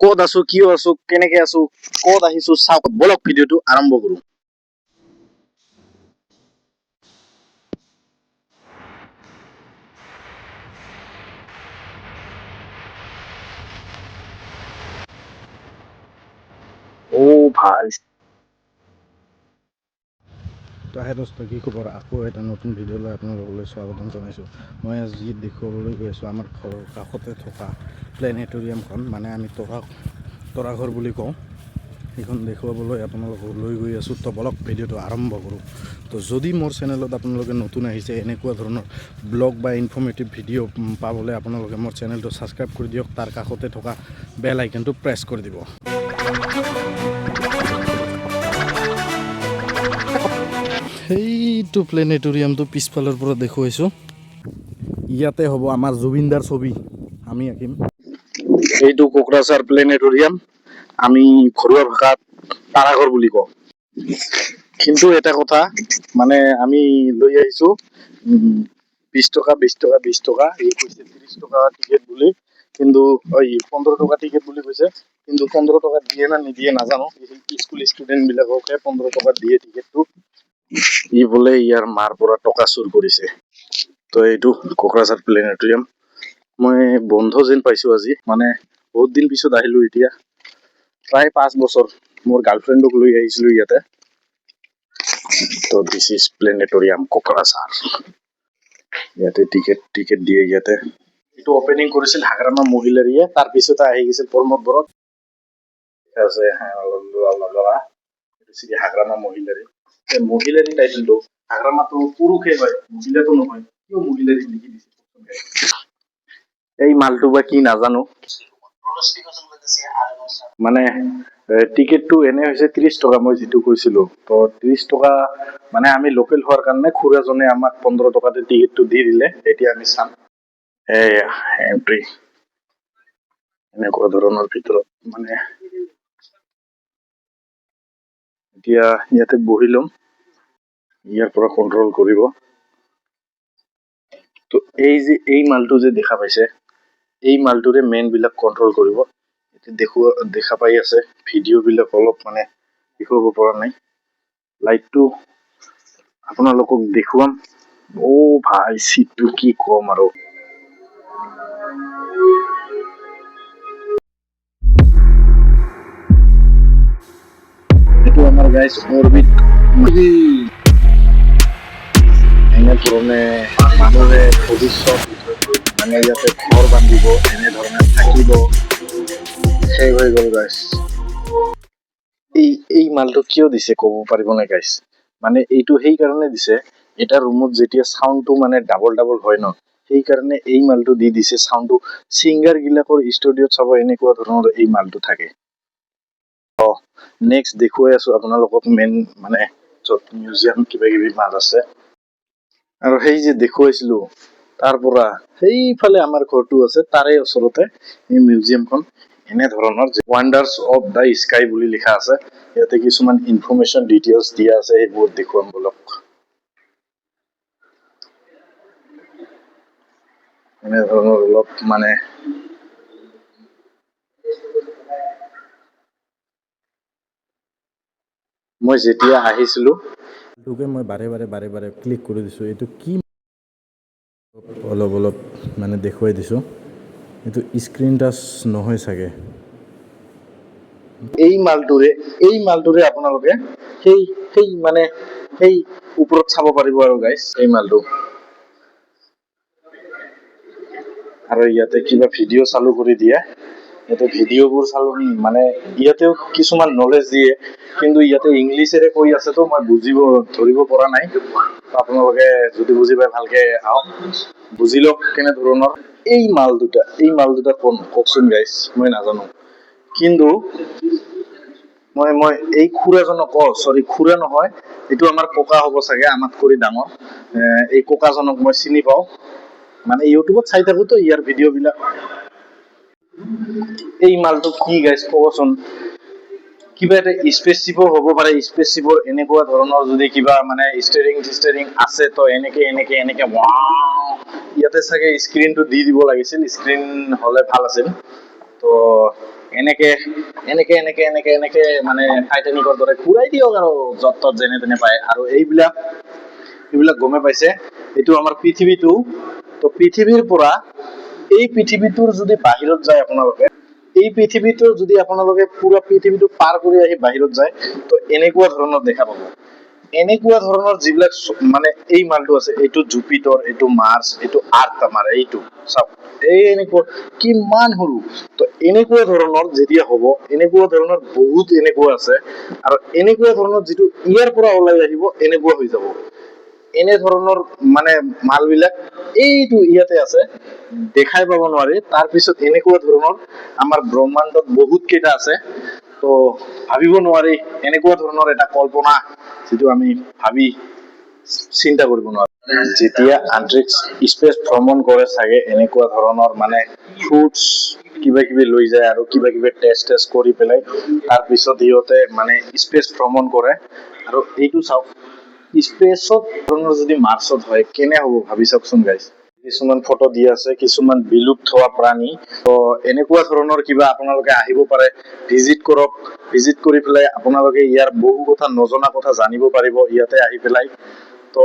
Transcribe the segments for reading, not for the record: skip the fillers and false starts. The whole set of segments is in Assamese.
ক'ত আছো, কিয় আছো, কেনেকে আছো, ক'ত আহিছো চাওক, বলক ভিডিঅ'টো আৰম্ভ কৰো। ও ভাই, তো আহে দোস্ত, কি খবৰ? আকৌ এটা নতুন ভিডিঅ'লৈ আপোনালোকলৈ স্বাগতম জনাইছোঁ। মই আজি দেখুৱাবলৈ গৈ আছোঁ আমাৰ ঘৰৰ কাষতে থকা প্লেনেটৰিয়ামখন, মানে আমি তৰাঘৰ বুলি কওঁ। সেইখন দেখুৱাবলৈ আপোনালোকক লৈ গৈ আছোঁ। তো বলক ভিডিঅ'টো আৰম্ভ কৰোঁ। তো যদি মোৰ চেনেলত আপোনালোকে নতুন আহিছে, এনেকুৱা ধৰণৰ ব্লগ বা ইনফৰ্মেটিভ ভিডিঅ' পাবলৈ আপোনালোকে মোৰ চেনেলটো ছাবস্ক্ৰাইব কৰি দিয়ক। তাৰ কাষতে থকা বেল আইকনটো প্ৰেছ কৰি দিব। সেইটো প্লেনেটৰিয়ামটো পিছফালৰ পৰা দেখুৱাইছোঁ। ইয়াতে হ'ব আমাৰ জুবিনদাৰ ছবি আমি আঁকিম। এইটো কোকৰাঝাৰ প্লেনেটৰিয়াম, আমি ঘৰুৱা ভাষাত তাৰাঘৰ বুলি কওঁ। কিন্তু এটা কথা, মানে আমি লৈ আহিছো 20 টকা 20 টকা 20 টকা, এই কৈছে 30 টকা টিকেট বুলি, কিন্তু 15 টকা টিকেট বুলি কৈছে, কিন্তু 15 টকা দিয়ে না নিদিয়ে নাজানো। স্কুল ষ্টুডেন্ট বিলাককে 15 টকা দিয়ে টিকেটটো। ই বোলে ইয়াৰ মাৰ পৰা টকা চুৰ কৰিছে। তো এইটো কোকৰাঝাৰ প্লেনেটৰিয়াম মই বন্ধ যেন পাইছো আজি, মানে বহুত দিন পিছত আহিলো। এতিয়া প্ৰায় 5 বছৰ মোৰ গাৰ্লফ্ৰেণ্ডক লৈ আহিছিলো ইয়াতে। তো দিছ ইজ প্লেনেটৰিয়াম কোকৰাঝাৰ। ইয়াতে টিকেট দিয়ে ইয়াতে। এইটো অপেনিং কৰিছিল হাগ্ৰামা মহিলাৰীয়ে, তাৰপিছতে আহি গৈছিল প্ৰমোদ বড়ো আছে হাগ্ৰামা মহিলাৰী। মহিলাৰী টাইটেলটো, হাগ্ৰামাটো পুৰুষে হয়, মহিলাটো নহয়। কিয় মহিলাৰী লিখি দিছে? এই মালটো বা কি নাজানো। মানে টিকেটটো এনে হৈছে 30 টকা, মই যিটো কৈছিলো। তো 30 টকা মানে আমি লোকেল হোৱাৰ কাৰণে খুৰাজনে আমাক 15 টকাতে টিকেটটো দি দিলে। এতিয়া আমি চাম এন্ট্ৰি এনেকুৱা ধৰণৰ ভিতৰত, মানে এতিয়া ইয়াতে বহি লম, ইয়াৰ পৰা কন্ট্ৰল কৰিব। তো এই মালটো যে দেখা পাইছে, এই মালটোৰে মেইন বিলাক কন্ট্ৰল কৰিব। দেখা পাই আছে, ভিডিঅ' বিলাক অলপ মানে দেখুৱাব পৰা নাই। লাইটটো আপোনালোকক দেখুৱাম। ও ভাই, চিটটো কি কম আৰু। এইটো আমাৰ গাইজ অৰবিট। এনেধৰণে মানুহে ভৱিষ্যত মানে ইয়াতে ঘৰ বান্ধিব, এনেধৰণে থাকিব। শেষ হৈ গ'ল গাইজ। এই মালটো কিয় দিছে ক'ব পাৰিবনে গাইজ? মানে এইটো সেই কাৰণে দিছে, এটা ৰুমত যেতিয়া চাউণ্ডটো মানে ডাবল ডাবল হয় ন, সেই কাৰণে এই মালটো দি দিছে। চাউণ্ডটো ছিংগাৰ বিলাকৰ ষ্টুডিঅ'ত চাব এনেকুৱা ধৰণৰ এই মালটো থাকে। নেক্সট দেখুৱাই আছো আপোনালোকক মেইন, মানে য'ত মিউজিয়াম কিবা কিবি মাল আছে। আৰু সেই যে দেখুৱাইছিলো, তাৰ পৰা সেইফালে আমাৰ ঘৰটো আছে, তাৰে ওচৰতে এই মিউজিয়ামখন। এনেধৰণৰ ৱাণ্ডাৰ্ছ অফ দ্য স্কাই বুলি লিখা আছে। ইয়াতে কিছুমান ইনফৰমেশ্যন ডিটেইলছ দিয়া আছে, সেইবোৰ দেখুৱাম বলক। এনেধৰণৰ অলপ মানে মই যেতিয়া আহিছিলো, এইটোকে মই বাৰে বাৰে ক্লিক কৰি দিছোঁ। এইটো কি অলপ মানে দেখুৱাই দিছোঁ। এইটো স্ক্ৰীন টাচ নহয় চাগে। এই মালটোৰে আপোনালোকে সেই মানে সেই ওপৰত চাব পাৰিব আৰু গাইজ, এই মালটো। আৰু ইয়াতে কিবা ভিডিঅ' চালু কৰি দিয়ে। ইয়াতে ভিডিঅ'বোৰ চালো, মানে ইয়াতেও কিছুমান নলেজ দিয়ে, কিন্তু ইয়াতে ইংলিছেৰে কৈ আছে, তো মই ধৰিব পৰা নাই। আপোনালোকে যদি বুজি পায় ভালকে আহক, বুজি লওক কেনেধৰণৰ। এই মাল দুটা কওকচোন গাইজ, মই নাজানো। কিন্তু মই এই খুৰাজনক, খুৰা নহয়, এইটো আমাৰ ককা হ'ব চাগে, আমাক কৰি ডাঙৰ। এই ককাজনক মই চিনি পাওঁ, মানে ইউটিউবত চাই থাকোতো ইয়াৰ ভিডিঅ' বিলাক। এই মালটো কি গাইজ ক'বচোন? কিবা এটা স্পেচিফো হ'ব পাৰে, স্পেচিফৰ এনেকুৱা ধৰণৰ যদি কিবা মানে ষ্টেৰিং আছে, তো এনেকে ইয়াতে চাগে স্ক্ৰীনটো দি দিব লাগিছিল, স্ক্ৰীন হলে ভাল আছিল। তো এনেকে এনেকে এনেকে এনেকে এনেকে মানে টাইটানিকৰ দৰে ঘূৰাই দিয়ক আৰু য'ত ত'ত যেনে তেনে পায়। আৰু এইবিলাক গমে পাইছে এইটো আমাৰ পৃথিৱীটো, তো পৃথিৱীৰ পৰা এই পৃথিৱীটোৰ যদি বাহিৰত যায় আপোনালোকে, এই পৃথিৱীটোৰ যদি আপোনালোকে পুৰা পৃথিৱীটো পাৰ কৰি আহি বাহিৰত যায়, তো এনেকুৱা ধৰণৰ দেখা পাব। এনেকুৱা ধৰণৰ যিবিলাক মানে এই মালটো আছে, এইটো জুপিটাৰ, এইটো মাৰ্চ, এইটো আৰ্থ, আমাৰ এইটো চাওক, এই এনেকুৱা কিমান সৰু। তো এনেকুৱা ধৰণৰ যেতিয়া হ'ব, এনেকুৱা ধৰণৰ বহুত এনেকুৱা আছে, আৰু এনেকুৱা ধৰণৰ যিটো ইয়াৰ পৰা ওলাই আহিব এনেকুৱা হৈ যাব। এনে ধৰণৰ মানে মাল বিলাক এইটো ইয়াতে আছে, দেখাই পাব নোৱাৰি। তাৰ পিছত এনেকুৱা ধৰণৰ আমাৰ ব্ৰহ্মাণ্ডত বহুত কেইটা আছে, তো ভাবিব নোৱাৰি। এনেকুৱা ধৰণৰ এটা কল্পনা যিটো আমি ভাবি চিন্তা কৰিব নোৱাৰো। যেতিয়া আন্তৰিক্স স্পেচ ভ্ৰমণ কৰে চাগে এনেকুৱা ধৰণৰ মানে ফ্ৰুটছ কিবা কিবি লৈ যায়, আৰু কিবা কিবি টেষ্ট কৰি পেলাই তাৰ পিছত সিহঁতে মানে স্পেচ ভ্ৰমণ কৰে। আৰু এইটো চাওক, স্পেচত যদি মাৰ্চত হয় কেনে হ'ব ভাবি চাওকচোন গাইজ। কিছুমান ফটো দি আছে, কিছুমান বিলুপ্ত হোৱা প্ৰাণী। তো এনেকুৱা ধৰণৰ কিবা আপোনালোকে আহিব পাৰে, ভিজিট কৰক। ভিজিট কৰি পেলাই আপোনালোকে ইয়াৰ বহু কথা, নজনা কথা জানিব পাৰিব ইয়াতে আহি পেলাই। তো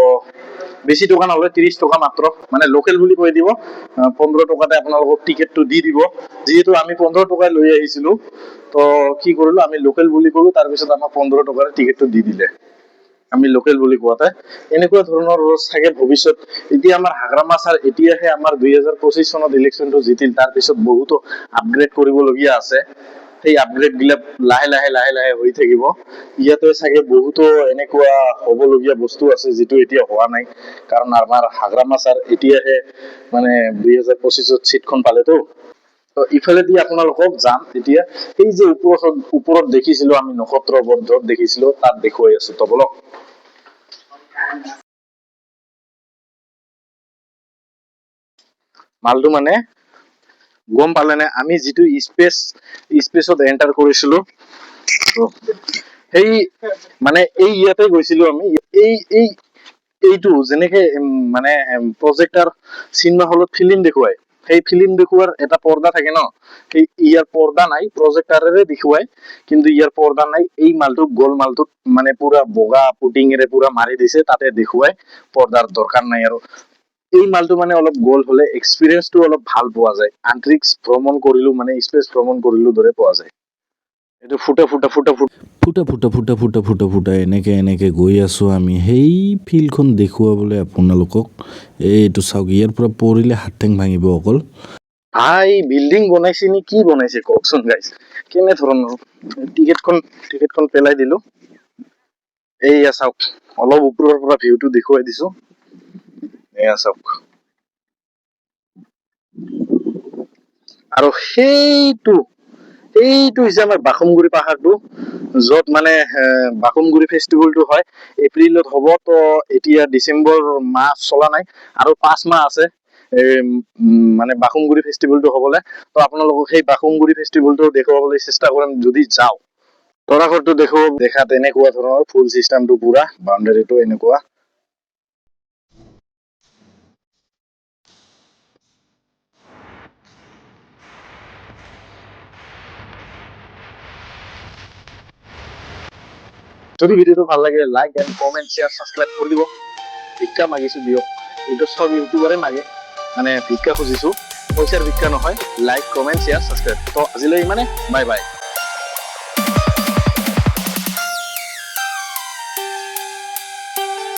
বেছি টকা নহলে 30 টকা মাত্ৰ, মানে লোকেল বুলি কৈ দিব। 15 টকাতে আপোনালোকক টিকেটটো দি দিব। যিহেতু আমি 15 টকাই লৈ আহিছিলো, তো কি কৰিলো, আমি লোকেল বুলি কলো, তাৰপিছত আমাক 15 টকাৰ টিকেটটো দি দিলে। আমি লোকেল বুলি কোৱাতে এনেকুৱা ধৰণৰ চাগে ভৱিষ্যত। এতিয়া আমাৰ হাগ্ৰামা ছাৰ এতিয়াহে আমাৰ 2025 চনত ইলেকশ্যনটো জিতিল, তাৰ পিছত বহুতো আপগ্ৰেড কৰিবলগীয়া আছে। সেই আপগ্ৰেড বিলাক লাহে লাহে লাহে লাহে হৈ থাকিব। ইয়াতে চাগে বহুতো এনেকুৱা হবলগীয়া বস্তু আছে যিটো এতিয়া হোৱা নাই, কাৰণ আমাৰ হাগ্ৰামা ছাৰ এতিয়াহে মানে 2025ত চিটখন পালেতো। তো ইফালেদি আপোনালোকক যাম এতিয়া, এই যে ওপৰত দেখিছিলো আমি নক্ষত্ৰ য'ত দেখিছিলো তাত দেখুৱাই আছো। তো বলক। মালটো মানে গম পালে নে, আমি যিটো স্পেচত এণ্টাৰ কৰিছিলো, সেই মানে এই ইয়াতে গৈছিলো আমি। এই এইটো যেনেকে মানে প্ৰজেক্টাৰ চিনেমা হলত ফিল্ম দেখুৱাই, সেই ফিল্ম দেখুৱাৰ এটা পৰ্দা থাকে ন, সেই ইয়াৰ পৰ্দা নাই, প্ৰজেক্টাৰেৰে দেখুৱাই, কিন্তু ইয়াৰ পৰ্দা নাই। এই মালটোক গোল মালটোত মানে পুৰা বগা পুটিঙেৰে পুৰা মাৰি দিছে, তাতে দেখুৱাই, পৰ্দাৰ দৰকাৰ নাই। আৰু এই মালটো মানে অলপ গোল হলে এক্সপিৰিয়েন্সটো অলপ ভাল পোৱা যায়। আন্তৰিক্স ভ্ৰমণ কৰিলো মানে স্পেচ ভ্ৰমণ কৰিলো দৰে পোৱা যায়। এইটো ফুটা ফুটা ফুটা ফুটা ফুটা ফুটা ফুটা ফুটা ফুটা ফুটা এনেকে গৈ আছোঁ আমি সেই ফিল্ডখন দেখুৱাবলৈ আপোনালোকক। এইটো চাওক, ইয়াৰ পৰা পৰিলে হাত ঠেং ভাঙিব অকল। ভাই বিল্ডিং বনাইছে নি কি বনাইছে কওকচোন গাইজ, কেনে ধৰণৰ। টিকেটখন পেলাই দিলো। এইয়া চাওক, অলপ ওপৰৰ পৰা ভিউটো দেখুৱাই দিছো। এয়া চাওক, আৰু সেইটো হৈছে আমাৰ বাখুমগুৰি পাহাৰটো, য'ত মানে বাখুমগুৰি ফেষ্টিভেলটো হয়। এপ্ৰিলত হ'ব। তো এতিয়া ডিচেম্বৰ মাহ চলা নাই, আৰু 5 মাহ আছে মানে বাখুমগুৰি ফেষ্টিভেলটো হ'বলৈ। তো আপোনালোকক সেই বাখুমগুৰি ফেষ্টিভেলটো দেখুৱাবলৈ চেষ্টা কৰিম যদি যাওঁ। তৰাঘৰটো দেখাত এনেকুৱা ধৰণৰ, ফুল চিষ্টেমটো পুৰা, বাউণ্ডাৰীটো এনেকুৱা। যদি ভিডিওটো ভাল লাগে, like and comment share subscribe কৰি দিব। ভিক্ষা মাগিছো দিয়ক, এইটো চব ইউটিউবাৰে মাগে, মানে ভিক্ষা খুজিছো, পইচাৰ ভিক্ষা নহয়। Like comment share subscribe. তো আজিলৈ ইমানে, বাই বাই।